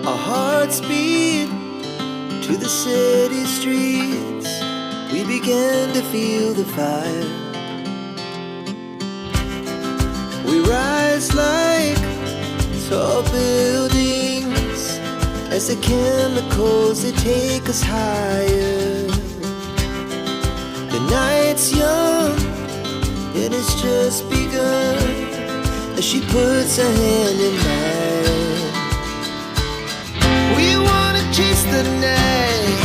Our hearts beat to the city streets. We began to feel the fire. We rise like tall buildings as the chemicals, they take us higher. The night's young and it's just begun as she puts her hand in mine. We wanna chase the night,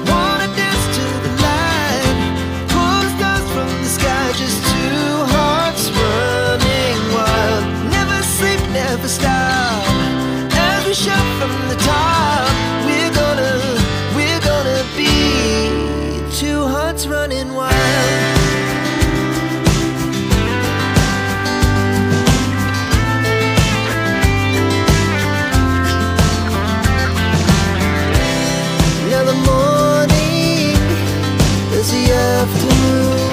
wanna dance to the light, pull the stars from the sky, just two hearts running wild. Never sleep, never stop, as we shout from the top. We're gonna be two hearts running wild. Afternoon,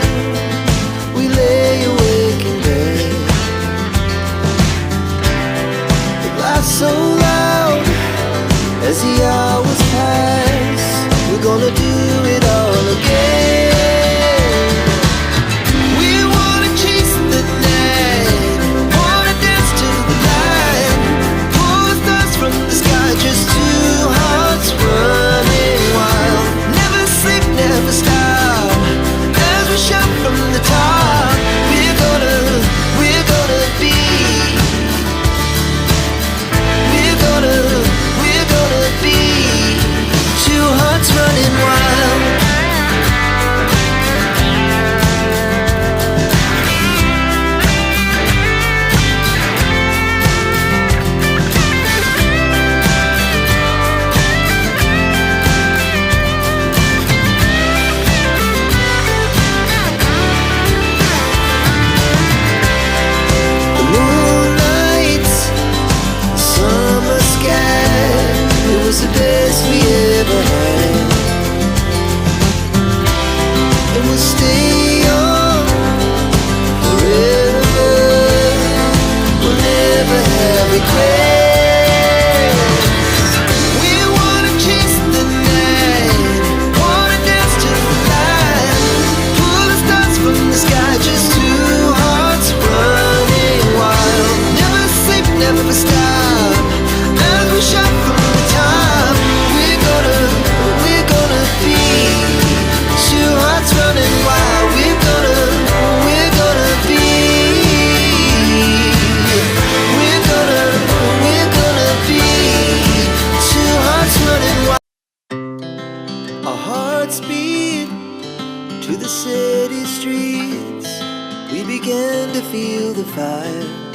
we lay awake in bed. The laughs so loud as the hours pass. We're gonna do it all again. We wanna chase the night, wanna dance to the light, pull the stars from the sky, just two hearts running wild. Never sleep, never stop, shout from the top. We're gonna be, we're gonna be two hearts running wild. The best we ever had, and we'll stay on forever. We'll never have regrets. We wanna chase the night, wanna dance to the light, pull the stars from the sky, just two hearts running wild. Never sleep, never stop, as we shout from the top. Beat to the city streets, we began to feel the fire.